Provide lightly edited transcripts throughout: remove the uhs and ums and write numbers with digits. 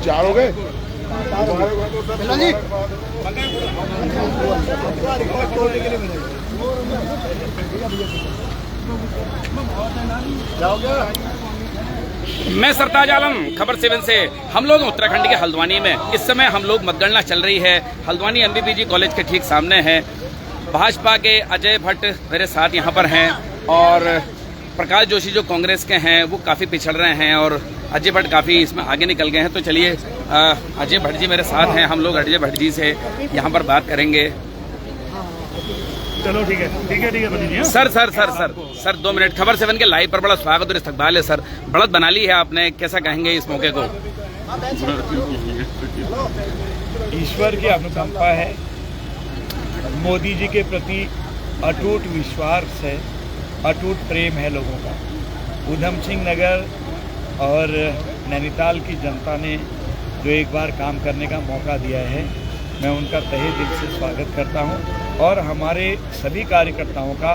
चार हो गए। मैं सरताज आलम, खबर 7 से। हम लोग उत्तराखंड के हल्द्वानी में इस समय हम लोग मतगणना चल रही है। हल्द्वानी MBBG कॉलेज के ठीक सामने है। भाजपा के अजय भट्ट मेरे साथ यहाँ पर हैं और प्रकाश जोशी जो कांग्रेस के हैं वो काफ़ी पिछड़ रहे हैं और अजय भट्ट काफ़ी इसमें आगे निकल गए हैं। तो चलिए अजय भट्ट जी मेरे साथ हैं, हम लोग अजय भट्ट जी से यहाँ पर बात करेंगे। चलो ठीक है सर 2 मिनट। खबर 7 के लाइव पर बड़ा स्वागत और इस्तकबाल है सर। बढ़त बना ली है आपने, कैसा कहेंगे इस मौके को? ईश्वर की अनुकंपा है, मोदी जी के प्रति अटूट विश्वास है, अटूट प्रेम है लोगों का। ऊधम सिंह नगर और नैनीताल की जनता ने जो एक बार काम करने का मौका दिया है, मैं उनका तहे दिल से स्वागत करता हूं। और हमारे सभी कार्यकर्ताओं का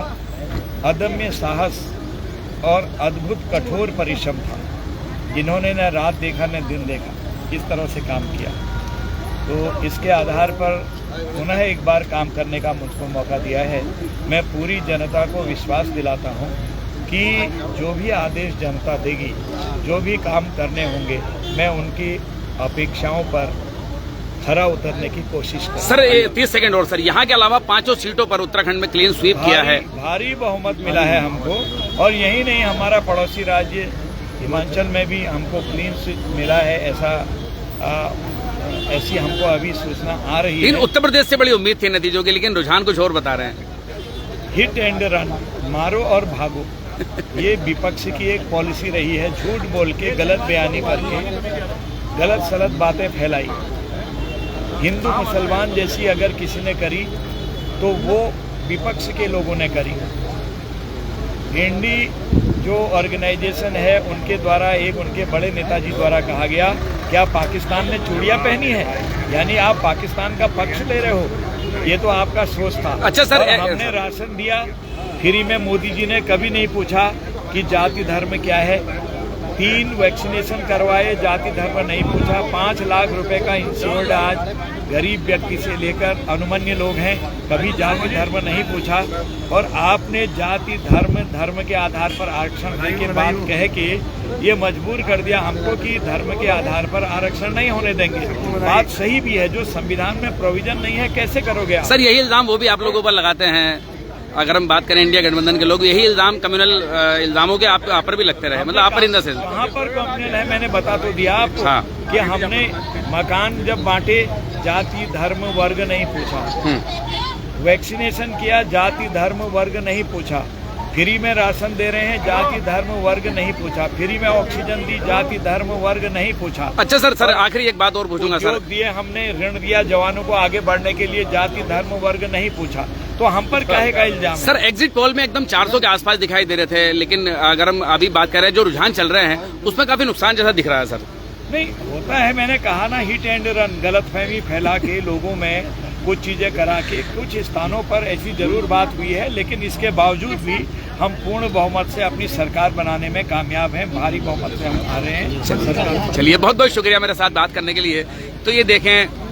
अदम्य साहस और अद्भुत कठोर परिश्रम था, जिन्होंने न रात देखा न दिन देखा, इस तरह से काम किया। तो इसके आधार पर पुनः एक बार काम करने का मुझको मौका दिया है। मैं पूरी जनता को विश्वास दिलाता हूं कि जो भी आदेश जनता देगी, जो भी काम करने होंगे, मैं उनकी अपेक्षाओं पर खरा उतरने की कोशिश करूंगा। सर 30 सेकंड और सर, यहाँ के अलावा 5 सीटों पर उत्तराखंड में क्लीन स्वीप किया है, भारी बहुमत मिला है हमको। और यही नहीं, हमारा पड़ोसी राज्य हिमाचल में भी हमको क्लीन स्वीप मिला है। ऐसी हमको अभी सूचना आ रही है। लेकिन उत्तर प्रदेश से बड़ी उम्मीद थी नतीजों की, लेकिन रुझान कुछ और बता रहे हैं। हिट एंड रन, मारो और भागो, ये विपक्ष की एक पॉलिसी रही है। झूठ बोल के, गलत बयानी करके, गलत सलत बातें फैलाई। हिंदू मुसलमान जैसी अगर किसी ने करी तो वो विपक्ष के लोगों ने करी। इंडी जो ऑर्गेनाइजेशन है, उनके द्वारा, एक उनके बड़े नेताजी द्वारा कहा गया, क्या पाकिस्तान ने चूड़ियां पहनी है, यानी आप पाकिस्तान का पक्ष ले रहे हो। ये तो आपका सोच था। अच्छा सर, हमने राशन दिया फ्री में। मोदी जी ने कभी नहीं पूछा कि जाति धर्म क्या है। 3 वैक्सीनेशन करवाए, जाति धर्म नहीं पूछा। 5 लाख रुपए का इंश्योर्ड आज गरीब व्यक्ति से लेकर अनुमन्य लोग हैं, कभी जाति धर्म नहीं पूछा। और आपने जाति धर्म के आधार पर आरक्षण देने के बाद कह के ये मजबूर कर दिया हमको कि धर्म के आधार पर आरक्षण नहीं होने देंगे। बात सही भी है, जो संविधान में प्रोविजन नहीं है कैसे करोगे आप? सर यही इल्जाम वो भी आप लोगों पर लगाते हैं। अगर हम बात करें इंडिया गठबंधन के लोग, यही इल्जाम कम्युनल इल्जामों के आप पर भी लगते रहे, मतलब आप पर इन द सेंस। कहाँ पर कम्युनल है? मैंने बता तो दिया आपको। हाँ। कि हमने मकान जब बांटे, जाति धर्म वर्ग नहीं पूछा। वैक्सीनेशन किया, जाति धर्म वर्ग नहीं पूछा। फ्री में राशन दे रहे हैं, जाति धर्म वर्ग नहीं पूछा। फ्री में ऑक्सीजन दी, जाति धर्म वर्ग नहीं पूछा। अच्छा सर आखिरी एक बात और पूछूंगा सर। दिए हमने, ऋण दिया जवानों को आगे बढ़ने के लिए, जाति धर्म वर्ग नहीं पूछा। तो हम पर काहे का इल्जाम? सर एग्जिट पोल में एकदम 400 के आसपास दिखाई दे रहे थे, लेकिन अगर हम अभी बात कर रहे हैं जो रुझान चल रहे हैं उसमें काफी नुकसान जैसा दिख रहा है सर। नहीं होता है, मैंने कहा ना, हिट एंड रन, गलतफहमी फैला के लोगों में कुछ चीजें करा के कुछ स्थानों पर ऐसी जरूर बात हुई है, लेकिन इसके बावजूद भी हम पूर्ण बहुमत से अपनी सरकार बनाने में कामयाब हैं। भारी बहुमत से हम आ रहे हैं। चलिए बहुत बहुत शुक्रिया मेरे साथ बात करने के लिए। तो ये देखें,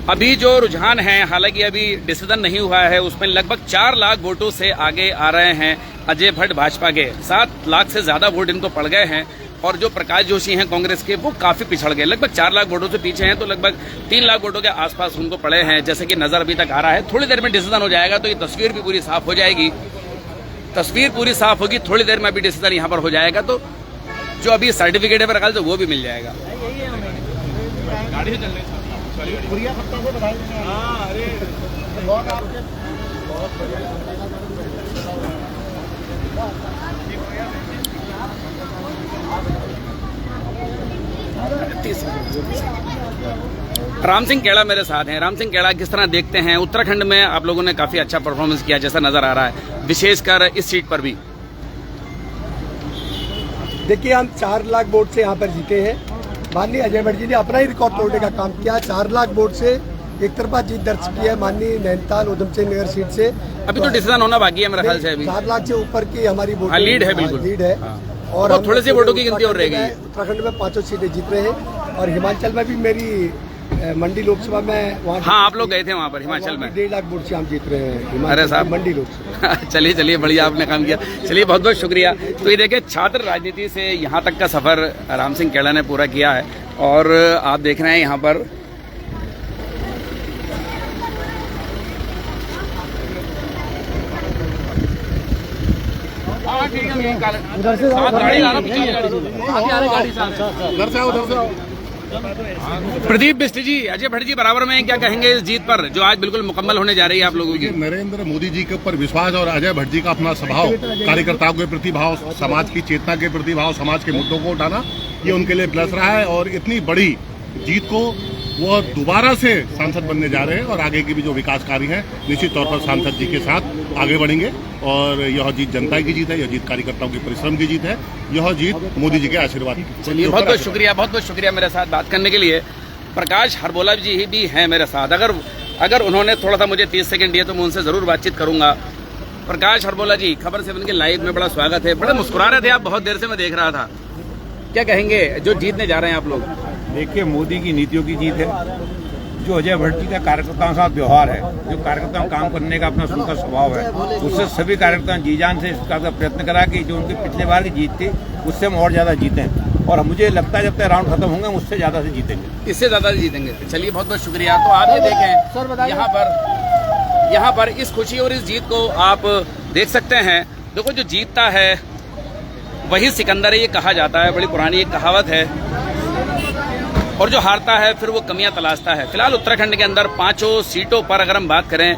अभी जो रुझान है, हालांकि अभी डिसीजन नहीं हुआ है, उसमें लगभग 4 लाख वोटों से आगे आ रहे हैं अजय भट्ट भाजपा के। 7 लाख से ज्यादा वोट इनको पड़ गए हैं। और जो प्रकाश जोशी हैं कांग्रेस के, वो काफी पिछड़ गए, लगभग 4 लाख वोटों से पीछे हैं। तो लगभग 3 लाख वोटों के आसपास उनको पड़े हैं, जैसे कि नजर अभी तक आ रहा है। थोड़ी देर में डिसीजन हो जाएगा तो ये तस्वीर भी पूरी साफ हो जाएगी। तस्वीर पूरी साफ होगी, थोड़ी देर में अभी डिसीजन यहाँ पर हो जाएगा। तो जो अभी सर्टिफिकेट है मेरा वो भी मिल जाएगा। गाड़ी से चलने राम सिंह केड़ा मेरे साथ हैं। राम सिंह केड़ा, किस तरह देखते हैं उत्तराखंड में आप लोगों ने काफी अच्छा परफॉर्मेंस किया जैसा नजर आ रहा है, विशेषकर इस सीट पर भी? देखिए, हम 4 लाख वोट से यहाँ पर जीते हैं। माननीय अजय भट्ट जी ने अपना ही रिकॉर्ड तोड़ने का काम किया। 4 लाख वोट से एक तरफा जीत दर्ज की है माननीय नैनीताल ऊधम सिंह नगर सीट से। अभी तो डिसीजन होना बाकी है मेरे ख्याल से। अभी 4 लाख से ऊपर की हमारी वोट लीड है, बिल्कुल लीड है। और तो हम थोड़े से वोटों की गिनती और रह गई है। उत्तराखंड में 5 सीटें जीत रहे हैं और हिमाचल में भी मेरी मंडी लोकसभा में वहाँ हाँ, आप लोग गए थे वहाँ पर हिमाचल में। 1.5 लाख वोट से हम जीत रहे हैं अरे हिमाचल साहब। की मंडी लोकसभा। चलिए चलिए, बढ़िया आपने काम किया। चलिए, बहुत बहुत शुक्रिया। तो ये देखिए, छात्र राजनीति से यहाँ तक का सफर राम सिंह केड़ा ने पूरा किया है और आप देख रहे हैं यहाँ पर उधर से प्रदीप बिष्ट जी, अजय भट्ट जी बराबर में, क्या कहेंगे इस जीत पर जो आज बिल्कुल मुकम्मल होने जा रही है आप लोगों की? नरेंद्र मोदी जी के ऊपर विश्वास और अजय भट्ट जी का अपना स्वभाव, कार्यकर्ताओं के प्रति भाव, समाज की चेतना के प्रति भाव, समाज के मुद्दों को उठाना, ये उनके लिए प्लस रहा है और इतनी बड़ी जीत को वो दोबारा से सांसद बनने जा रहे हैं और आगे की भी जो विकास कार्य हैं निश्चित तौर पर सांसद जी के साथ आगे बढ़ेंगे और यह जीत जनता की जीत है, यह जीत कार्यकर्ताओं के परिश्रम की जीत है, यह जीत मोदी जी के आशीर्वाद की। चलिए, बहुत बहुत शुक्रिया, बहुत बहुत शुक्रिया मेरे साथ बात करने के लिए। प्रकाश हरबोला जी भी हैं मेरे साथ, अगर उन्होंने थोड़ा सा मुझे 30 सेकंड दिए तो मैं उनसे जरूर बातचीत करूंगा। प्रकाश हरबोला जी, खबर 7 के लाइव में बड़ा स्वागत है। बड़े मुस्कुरा रहे थे आप, बहुत देर से मैं देख रहा था, क्या कहेंगे जो जीतने जा रहे हैं आप लोग? देखिए, मोदी की नीतियों की जीत है, जो अजय भट्ट जी का कार्यकर्ताओं के साथ व्यवहार है, जो कार्यकर्ताओं काम करने का अपना उनका स्वभाव है, उससे सभी कार्यकर्ता जी जान से इसका प्रयत्न करा कि जो उनकी पिछले बार की जीत थी उससे हम और ज्यादा जीतें और मुझे लगता है जब तक राउंड खत्म होंगे उससे ज्यादा से जीतेंगे, इससे ज्यादा जीतेंगे। चलिए, बहुत बहुत शुक्रिया। तो आप ये देखें यहाँ पर इस खुशी और इस जीत को आप देख सकते हैं। देखो, जो जीतता है वही सिकंदर है, ये कहा जाता है, बड़ी पुरानी एक कहावत है, और जो हारता है फिर वो कमियां तलाशता है। फिलहाल उत्तराखंड के अंदर 5 सीटों पर अगर हम बात करें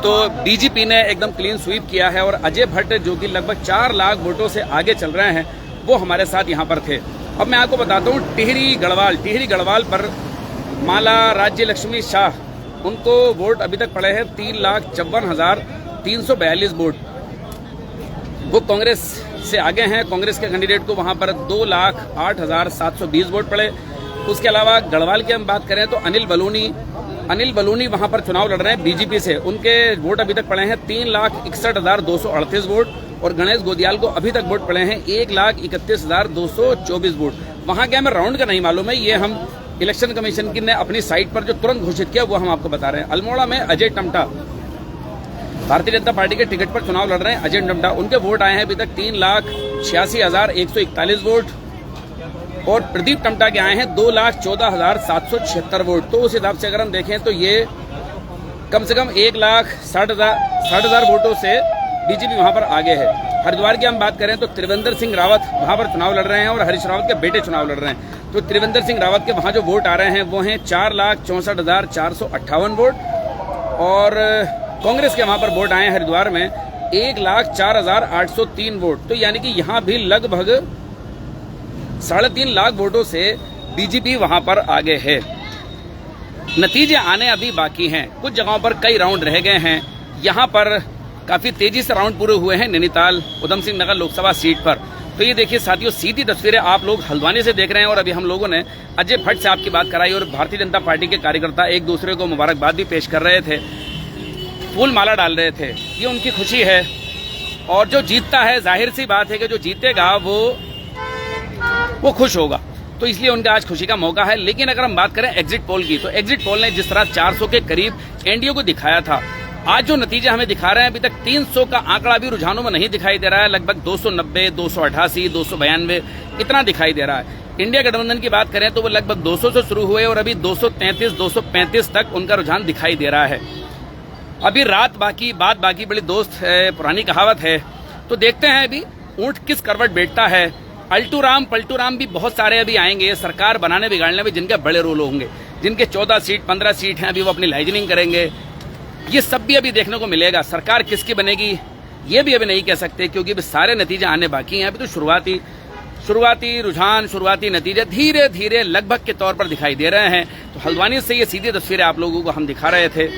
तो बीजेपी ने एकदम क्लीन स्वीप किया है और अजय भट्ट जो कि लगभग 4 लाख वोटों से आगे चल रहे हैं वो हमारे साथ यहाँ पर थे। अब मैं आपको बताता हूँ, टिहरी गढ़वाल पर माला राज्य लक्ष्मी शाह, उनको वोट अभी तक पड़े हैं 3,54,342 वोट। वो कांग्रेस से आगे हैं। कांग्रेस के कैंडिडेट को वहां पर 2,08,720 वोट पड़े। उसके अलावा गढ़वाल की हम बात करें तो अनिल बलूनी वहां पर चुनाव लड़ रहे हैं बीजेपी से, उनके वोट अभी तक पड़े हैं 3,61,238 वोट और गणेश गोदियाल को अभी तक वोट पड़े हैं 1,31,224 वोट। वहां क्या हमें राउंड का नहीं मालूम है, ये हम इलेक्शन कमीशन की ने अपनी साइट पर जो तुरंत घोषित किया वो हम आपको बता रहे हैं। अल्मोड़ा में अजय टम्टा, भारतीय जनता पार्टी के टिकट पर चुनाव लड़ रहे हैं अजय टम्टा, उनके वोट आए हैं अभी तक 3,86,141 वोट और प्रदीप टम्टा के आए हैं 2,14,776 वोट। तो उस हिसाब से अगर हम देखें तो ये कम से कम 1,60,000 वोटों से बीजेपी वहां पर आगे है। हरिद्वार की हम बात करें तो त्रिवेंद्र सिंह रावत वहां पर चुनाव लड़ रहे हैं और हरीश रावत के बेटे चुनाव लड़ रहे हैं। तो त्रिवेंद्र सिंह रावत के वहां जो वोट आ रहे हैं वो हैं 4,64,458 वोट और कांग्रेस के वहां पर वोट आए हैं हरिद्वार में 1,04,803 वोट। तो यानी कि यहाँ भी लगभग 3.5 लाख वोटों से बीजेपी वहां पर आगे है। नतीजे आने अभी बाकी हैं, कुछ जगहों पर कई राउंड रह गए हैं। यहाँ पर काफी तेजी से राउंड पूरे हुए हैं नैनीताल उधम सिंह नगर लोकसभा सीट पर। तो ये देखिए साथियों, सीधी तस्वीरें आप लोग हल्द्वानी से देख रहे हैं और अभी हम लोगों ने अजय भट्ट से आपकी बात कराई और भारतीय जनता पार्टी के कार्यकर्ता एक दूसरे को मुबारकबाद भी पेश कर रहे थे, फूल माला डाल रहे थे, ये उनकी खुशी है। और जो जीतता है जाहिर सी बात है कि जो जीतेगा वो खुश होगा, तो इसलिए उनका आज खुशी का मौका है। लेकिन अगर हम बात करें एग्जिट पोल की, तो एग्जिट पोल ने जिस तरह 400 के करीब एनडीए को दिखाया था, आज जो नतीजे हमें दिखा रहे हैं अभी तक 300 का आंकड़ा भी रुझानों में नहीं दिखाई दे रहा है। लगभग 290, 288, 292 इतना दिखाई दे रहा है। इंडिया गठबंधन की बात करें तो वो लगभग 200 से शुरू हुए और अभी 233, 235 तक उनका रुझान दिखाई दे रहा है। अभी बात बाकी बड़ी दोस्त है, पुरानी कहावत है। तो देखते हैं अभी ऊंट किस करवट बैठता है। अल्टूराम पलटूराम भी बहुत सारे अभी आएंगे सरकार बनाने बिगाड़ने में, जिनके बड़े रोल होंगे, जिनके 14 सीट 15 सीट हैं, अभी वो अपनी लाइजनिंग करेंगे। ये सब भी अभी देखने को मिलेगा। सरकार किसकी बनेगी ये भी अभी नहीं कह सकते, क्योंकि अभी सारे नतीजे आने बाकी हैं। अभी तो शुरुआती रुझान, शुरुआती नतीजे धीरे धीरे लगभग के तौर पर दिखाई दे रहे हैं। तो हल्द्वानी से ये सीधी तस्वीरें आप लोगों को हम दिखा रहे थे।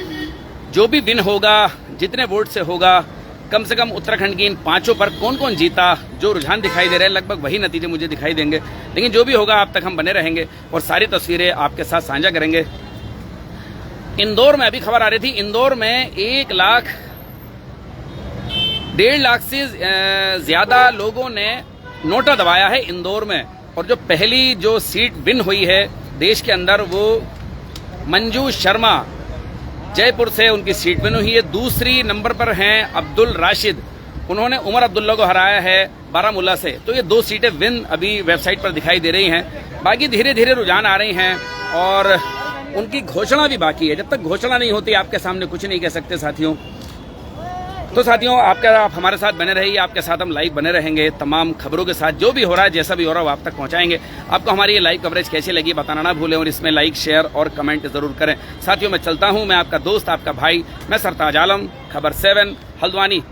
जो भी विन होगा, जितने वोट से होगा, कम से कम उत्तराखंड की इन 5 पर कौन कौन जीता, जो रुझान दिखाई दे रहे हैं लगभग वही नतीजे मुझे दिखाई देंगे। लेकिन जो भी होगा आप तक हम बने रहेंगे और सारी तस्वीरें आपके साथ साझा करेंगे। इंदौर में अभी खबर आ रही थी, इंदौर में 1,00,000 1.5 लाख से ज्यादा लोगों ने नोटा दबाया है इंदौर में। और जो पहली जो सीट विन हुई है देश के अंदर वो मंजू शर्मा, जयपुर से उनकी सीट विन हुई है। दूसरी नंबर पर हैं अब्दुल राशिद, उन्होंने उमर अब्दुल्ला को हराया है बारामूला से। तो ये 2 सीटें विन अभी वेबसाइट पर दिखाई दे रही हैं। बाकी धीरे धीरे रुझान आ रही हैं और उनकी घोषणा भी बाकी है। जब तक घोषणा नहीं होती आपके सामने कुछ नहीं कह सकते साथियों। तो साथियों आप हमारे साथ बने रहिए, आपके साथ हम लाइव बने रहेंगे तमाम खबरों के साथ। जो भी हो रहा है, जैसा भी हो रहा है, वो आप तक पहुंचाएंगे। आपको हमारी ये लाइव कवरेज कैसी लगी बताना ना भूलें और इसमें लाइक, शेयर और कमेंट जरूर करें। साथियों मैं चलता हूं, मैं आपका दोस्त, आपका भाई, मैं सरताज आलम, खबर 7 हल्द्वानी।